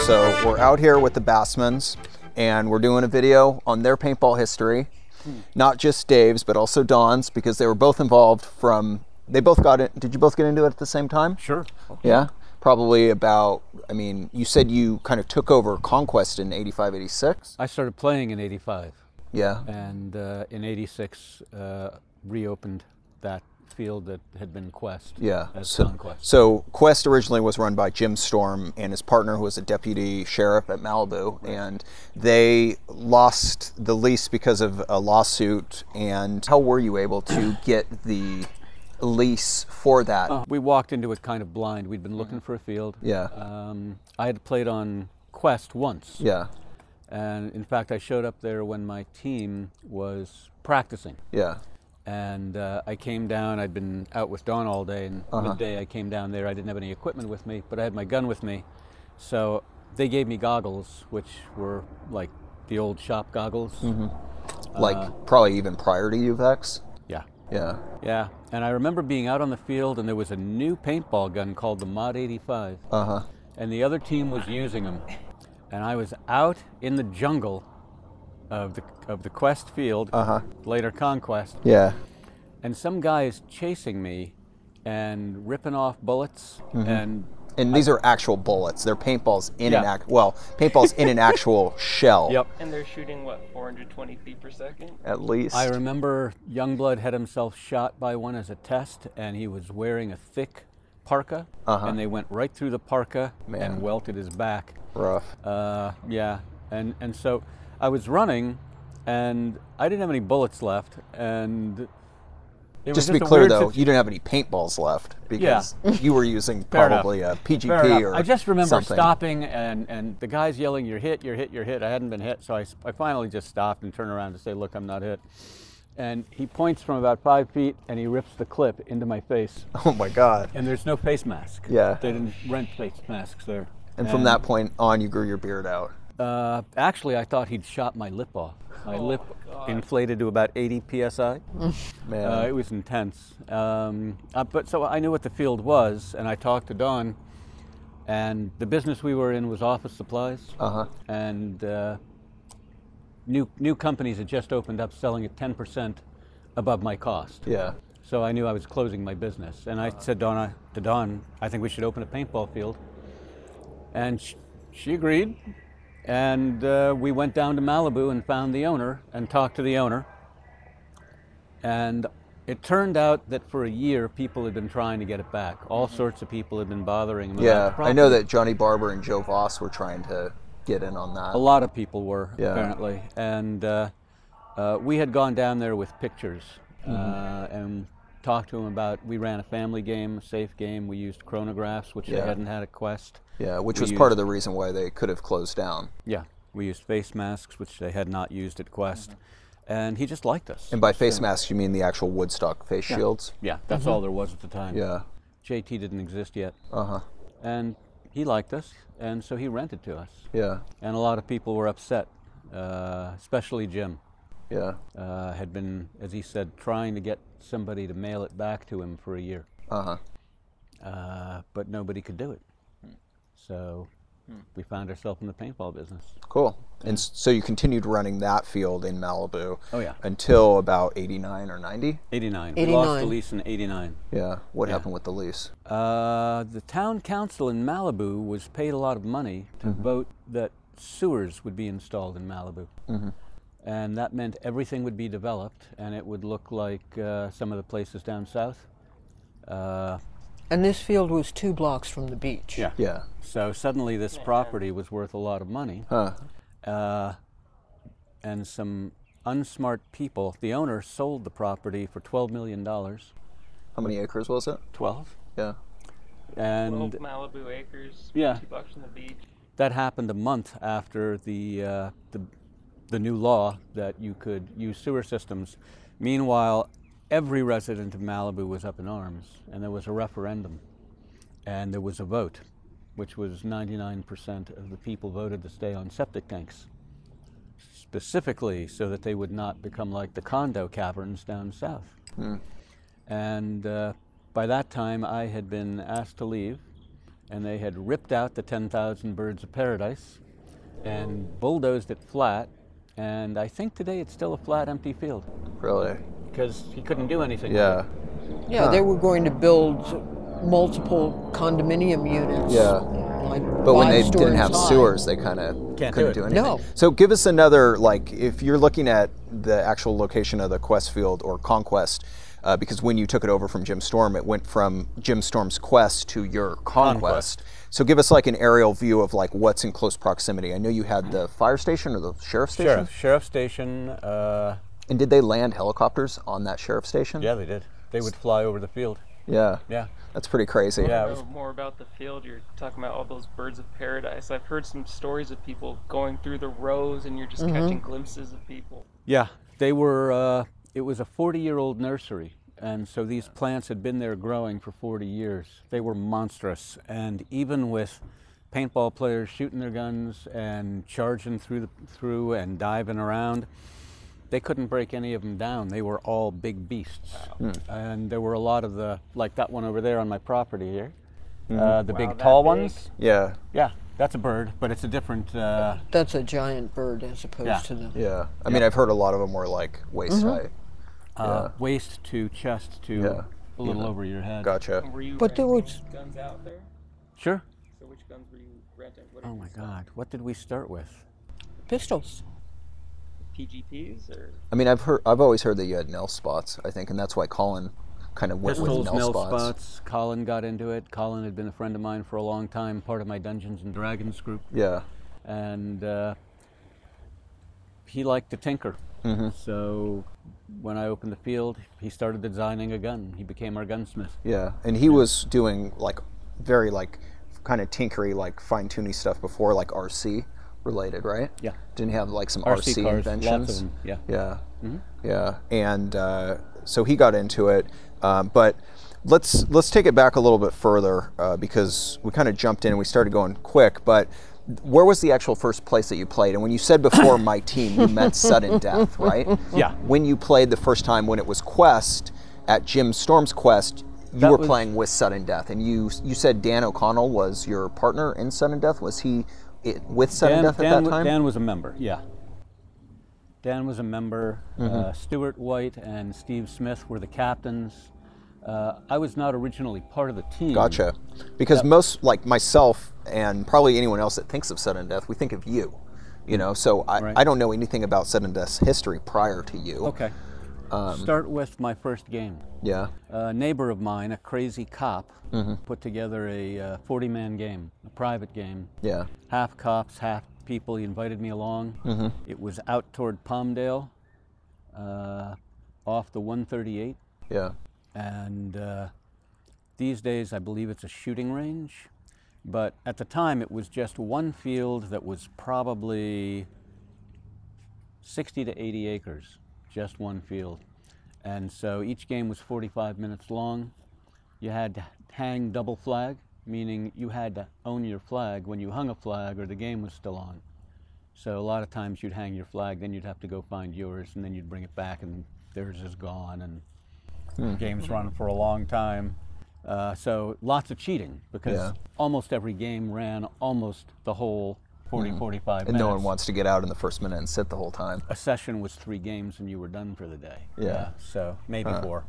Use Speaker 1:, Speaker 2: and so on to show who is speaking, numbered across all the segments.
Speaker 1: So we're out here with the Bassmans, and we're doing a video on their paintball history. Not just Dave's, but also Don's, because they were both involved from, they both got it. Did you both get into it at the same time?
Speaker 2: Sure.
Speaker 1: Yeah? Probably about, I mean, you said you kind of took over Conquest in 85, 86?
Speaker 2: I started playing in 85.
Speaker 1: Yeah.
Speaker 2: And in 86, reopened that field that had been Quest.
Speaker 1: Yeah.
Speaker 2: As
Speaker 1: So,
Speaker 2: Conquest.
Speaker 1: so Quest originally was run by Jim Storm and his partner, who was a deputy sheriff at Malibu, and they lost the lease because of a lawsuit. And how were you able to get the lease for that?
Speaker 2: We walked into it kind of blind. We'd been looking for a field.
Speaker 1: Yeah.
Speaker 2: I had played on Quest once.
Speaker 1: Yeah.
Speaker 2: And in fact, I showed up there when my team was practicing.
Speaker 1: Yeah.
Speaker 2: And I came down, I'd been out with Don all day, and midday I came down there. I didn't have any equipment with me, but I had my gun with me. So they gave me goggles, which were like the old shop goggles.
Speaker 1: Like probably even prior to UVEX?
Speaker 2: Yeah.
Speaker 1: Yeah.
Speaker 2: Yeah. And I remember being out on the field, and there was a new paintball gun called the Mod 85. And the other team was using them. And I was out in the jungle of the Quest field, later Conquest.
Speaker 1: Yeah.
Speaker 2: And some guy is chasing me and ripping off bullets. And
Speaker 1: these are actual bullets. They're paintballs in an paintballs in an actual shell.
Speaker 2: Yep.
Speaker 3: And they're shooting, what, 420 feet per second?
Speaker 1: At least.
Speaker 2: I remember Youngblood had himself shot by one as a test, and he was wearing a thick parka, and they went right through the parka and welted his back.
Speaker 1: Rough.
Speaker 2: Yeah. And so I was running, and I didn't have any bullets left, and it
Speaker 1: Just to
Speaker 2: was
Speaker 1: be clear, though,
Speaker 2: situation.
Speaker 1: you didn't have any paintballs left because you were using probably a PGP or
Speaker 2: I just remember
Speaker 1: something.
Speaker 2: stopping, and the guy's yelling, "You're hit, you're hit, you're hit." I hadn't been hit, so I finally just stopped and turned around to say, "Look, I'm not hit." And he points from about 5 feet, and he rips the clip into my face.
Speaker 1: Oh my God.
Speaker 2: And there's no face mask.
Speaker 1: Yeah.
Speaker 2: They didn't rent face masks there.
Speaker 1: And from that point on, you grew your beard out.
Speaker 2: Actually, I thought he'd shot my lip off. My lip inflated to about 80 psi.
Speaker 1: Man.
Speaker 2: It was intense. But so I knew what the field was, and I talked to Don. And the business we were in was office supplies. And new companies had just opened up, selling at 10% above my cost.
Speaker 1: Yeah.
Speaker 2: So I knew I was closing my business. And I said to Don, I think we should open a paintball field. And she agreed. And we went down to Malibu and found the owner and talked to the owner. And it turned out that for a year, people had been trying to get it back. All sorts of people had been bothering him.
Speaker 1: Yeah, I know that Johnny Barber and Joe Voss were trying to get in on that.
Speaker 2: A lot of people were, apparently. And we had gone down there with pictures and talked to him about, we ran a family game, a safe game. We used chronographs, which they hadn't had at Quest.
Speaker 1: Yeah, which was part of the reason why they could have closed down.
Speaker 2: Yeah, we used face masks, which they had not used at Quest. And he just liked us.
Speaker 1: And by face masks, you mean the actual Woodstock face shields?
Speaker 2: Yeah, that's all there was at the time.
Speaker 1: Yeah.
Speaker 2: JT didn't exist yet. And he liked us, and so he rented to us.
Speaker 1: Yeah.
Speaker 2: And a lot of people were upset, especially Jim.
Speaker 1: Yeah.
Speaker 2: Had been, as he said, trying to get somebody to mail it back to him for a year. But nobody could do it. So we found ourselves in the paintball business.
Speaker 1: Cool. And so you continued running that field in Malibu until about 89 or 90?
Speaker 2: 89. We lost the lease in 89.
Speaker 1: Yeah. What happened with the lease?
Speaker 2: The town council in Malibu was paid a lot of money to vote that sewers would be installed in Malibu. And that meant everything would be developed, and it would look like some of the places down south.
Speaker 4: And this field was 2 blocks from the beach.
Speaker 2: Yeah.
Speaker 1: Yeah.
Speaker 2: So suddenly this property was worth a lot of money. And some unsmart people, the owner sold the property for $12 million.
Speaker 1: How many acres was it?
Speaker 2: 12.
Speaker 1: Yeah.12
Speaker 2: And
Speaker 3: Malibu acres,
Speaker 2: 2
Speaker 3: bucks from the beach.
Speaker 2: that happened a month after the new law that you could use sewer systems. Meanwhile, every resident of Malibu was up in arms, and there was a referendum, and there was a vote, which was 99% of the people voted to stay on septic tanks, specifically so that they would not become like the condo caverns down south. And by that time, I had been asked to leave, and they had ripped out the 10,000 birds of paradise and bulldozed it flat, and I think today it's still a flat, empty field.
Speaker 1: Really?
Speaker 2: Because he couldn't do anything
Speaker 1: Yeah.
Speaker 2: with it.
Speaker 4: Yeah, they were going to build multiple condominium units.
Speaker 1: Yeah.
Speaker 4: Like
Speaker 1: But when they
Speaker 4: 5
Speaker 1: didn't have
Speaker 4: stories high.
Speaker 1: sewers, they kind of
Speaker 2: Can't
Speaker 1: couldn't
Speaker 2: do
Speaker 1: do
Speaker 2: it.
Speaker 1: anything.
Speaker 4: No.
Speaker 1: So give us another, like, if you're looking at the actual location of the Quest field or Conquest, because when you took it over from Jim Storm, it went from Jim Storm's Quest to your Conquest. So give us like an aerial view of like what's in close proximity. I know you had the fire station or the sheriff station.
Speaker 2: Sheriff station.
Speaker 1: And did they land helicopters on that sheriff station?
Speaker 2: Yeah, they did. They would fly over the field.
Speaker 1: Yeah.
Speaker 2: Yeah.
Speaker 1: That's pretty crazy.
Speaker 2: Yeah.
Speaker 3: I know more about the field. You're talking about all those birds of paradise. I've heard some stories of people going through the rows and you're just catching glimpses of people.
Speaker 2: Yeah, they were, it was a 40-year-old nursery, and so these plants had been there growing for 40 years. They were monstrous, and even with paintball players shooting their guns and charging through and diving around, they couldn't break any of them down. They were all big beasts. Wow. And there were a lot of the, like that one over there on my property here, the big tall ones.
Speaker 1: Yeah.
Speaker 2: Yeah, that's a bird, but it's a different...
Speaker 4: That's a giant bird as opposed to the...
Speaker 1: Yeah. I mean, I've heard a lot of them were like waist height.
Speaker 2: waist to chest to a little over your head.
Speaker 1: Gotcha.
Speaker 3: Were you
Speaker 4: But there
Speaker 3: renting
Speaker 4: was-
Speaker 3: guns out there?
Speaker 2: Sure.
Speaker 3: So which guns were you renting? What
Speaker 2: Oh
Speaker 3: did
Speaker 2: my
Speaker 3: you sell?
Speaker 2: God, what did we start with?
Speaker 4: pistols.
Speaker 3: PGPs or?
Speaker 1: I mean, I've always heard that you had nail spots, I think, and that's why Colin kind of went
Speaker 2: Pistols,
Speaker 1: with
Speaker 2: nail
Speaker 1: spots.
Speaker 2: spots. Colin got into it. Colin had been a friend of mine for a long time, part of my Dungeons and Dragons group.
Speaker 1: Yeah.
Speaker 2: And he liked to tinker. So when I opened the field, he started designing a gun. He became our gunsmith.
Speaker 1: Yeah, and he was doing like very like kind of tinkery, like fine-tuning stuff before, like RC related, right?
Speaker 2: Yeah.
Speaker 1: Didn't he have like some
Speaker 2: RC cars,
Speaker 1: inventions?
Speaker 2: lots of them, yeah.
Speaker 1: Yeah. Yeah, and so he got into it, but let's take it back a little bit further because we kind of jumped in and we started going quick, but where was the actual first place that you played? And when you said before my team, you meant Sudden Death, right?
Speaker 2: Yeah.
Speaker 1: When you played the first time when it was Quest, at Jim Storm's Quest, you were playing with Sudden Death. And you said Dan O'Connell was your partner in Sudden Death. Was he with Sudden Death at that time?
Speaker 2: Dan was a member, yeah. Dan was a member. Stuart White and Steve Smith were the captains. I was not originally part of the team.
Speaker 1: Gotcha. Because most, like myself and probably anyone else that thinks of Sudden Death, we think of you. You know, so I don't know anything about Sudden Death's history prior to you.
Speaker 2: Okay. Start with my first game.
Speaker 1: Yeah.
Speaker 2: A neighbor of mine, a crazy cop, put together a 40-man game, a private game.
Speaker 1: Yeah.
Speaker 2: Half cops, half people. He invited me along. It was out toward Palmdale, off the 138.
Speaker 1: Yeah.
Speaker 2: And these days I believe it's a shooting range, but at the time it was just one field that was probably 60 to 80 acres, just one field. And so each game was 45 minutes long. You had to hang double flag, meaning you had to own your flag when you hung a flag or the game was still on. So a lot of times you'd hang your flag, then you'd have to go find yours, and then you'd bring it back and theirs is gone. And games run for a long time. So lots of cheating because almost every game ran almost the whole 40, 45 minutes.
Speaker 1: And no one wants to get out in the first minute and sit the whole time.
Speaker 2: A session was 3 games and you were done for the day.
Speaker 1: Yeah.
Speaker 2: So maybe 4.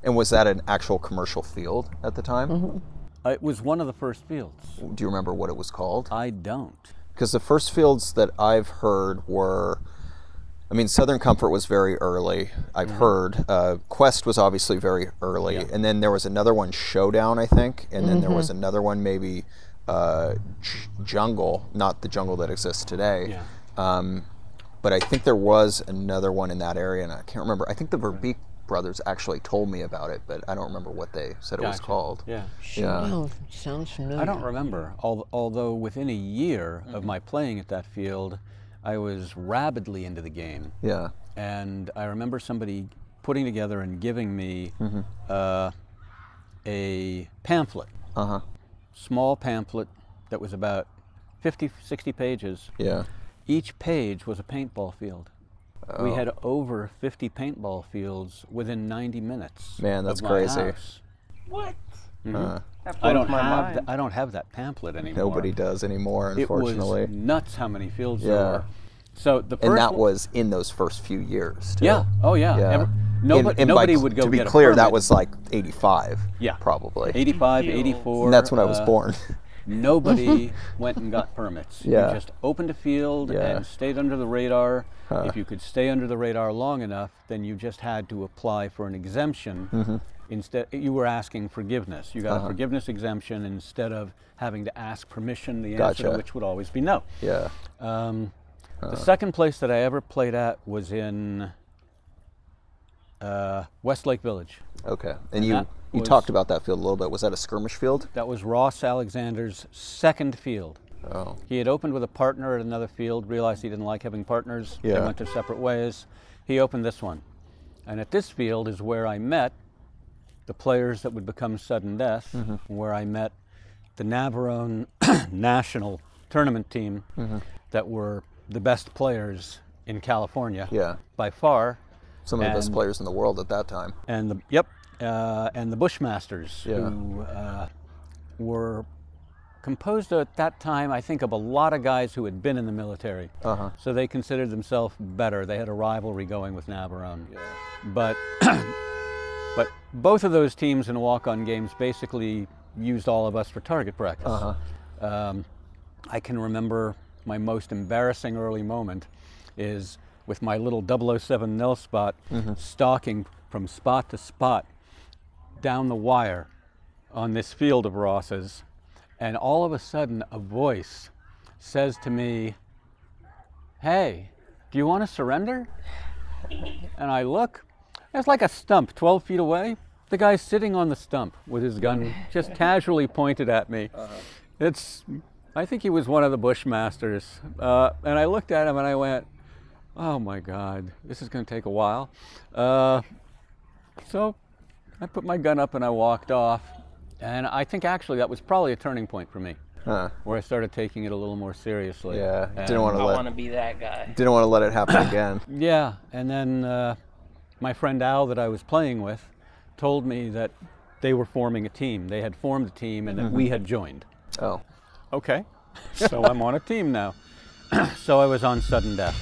Speaker 1: And was that an actual commercial field at the time?
Speaker 2: It was one of the first fields.
Speaker 1: Do you remember what it was called?
Speaker 2: I don't.
Speaker 1: Because the first fields that I've heard were, I mean, Southern Comfort was very early, I've heard. Quest was obviously very early.
Speaker 2: Yeah.
Speaker 1: And then there was another one, Showdown, I think. And then there was another one, maybe Jungle, not the jungle that exists today.
Speaker 2: Yeah.
Speaker 1: But I think there was another one in that area, and I can't remember. I think the Verbeek brothers actually told me about it, but I don't remember what they said it was called.
Speaker 2: Yeah.
Speaker 4: Showdown sounds familiar.
Speaker 2: I don't remember, although within a year of my playing at that field, I was rabidly into the game.
Speaker 1: Yeah.
Speaker 2: And I remember somebody putting together and giving me a pamphlet, small pamphlet that was about 50, 60 pages.
Speaker 1: Yeah.
Speaker 2: Each page was a paintball field. We had over 50 paintball fields within 90 minutes.
Speaker 1: Man, that's
Speaker 2: of my
Speaker 1: crazy.
Speaker 2: house.
Speaker 3: What? That blows my mind.
Speaker 2: I don't have that pamphlet anymore.
Speaker 1: Nobody does anymore, unfortunately.
Speaker 2: It was nuts how many fields there were. So the first
Speaker 1: and that was in those first few years, too.
Speaker 2: Yeah. Oh, yeah. Nobody would go get a permit.
Speaker 1: To be clear, that was like 85.
Speaker 2: Yeah.
Speaker 1: Probably.
Speaker 2: 85, 84.
Speaker 1: And that's when I was born.
Speaker 2: Nobody went and got permits.
Speaker 1: Yeah.
Speaker 2: You just opened a field and stayed under the radar. If you could stay under the radar long enough, then you just had to apply for an exemption. Instead, you were asking forgiveness. You got a forgiveness exemption instead of having to ask permission, the answer to which would always be no.
Speaker 1: Yeah.
Speaker 2: The second place that I ever played at was in Westlake Village.
Speaker 1: Okay. And you talked about that field a little bit. Was that a skirmish field?
Speaker 2: That was Ross Alexander's second field.
Speaker 1: Oh.
Speaker 2: He had opened with a partner at another field, realized he didn't like having partners.
Speaker 1: Yeah.
Speaker 2: They went their separate ways. He opened this one. And at this field is where I met the players that would become sudden death, where I met the Navarone national tournament team that were the best players in California by far.
Speaker 1: Some of the best players in the world at that time.
Speaker 2: And the Bushmasters, who were composed at that time, I think, of a lot of guys who had been in the military. So they considered themselves better. They had a rivalry going with Navarone. But but both of those teams in walk-on games basically used all of us for target practice. I can remember my most embarrassing early moment is with my little 007 nil spot stalking from spot to spot down the wire on this field of Ross's, and all of a sudden a voice says to me, "Hey, do you want to surrender?" And I look, there's like a stump 12 feet away. The guy's sitting on the stump with his gun just casually pointed at me. I think he was one of the Bushmasters. And I looked at him and I went, oh my God, this is going to take a while. So I put my gun up and I walked off. And I think actually that was probably a turning point for me, where I started taking it a little more seriously.
Speaker 1: Yeah,
Speaker 3: I want to be that guy.
Speaker 1: Didn't want to let it happen again.
Speaker 2: Yeah, and then my friend Al that I was playing with told me that they were forming a team. They had formed a team and that we had joined.
Speaker 1: Oh.
Speaker 2: Okay, so I'm on a team now. So I was on sudden death.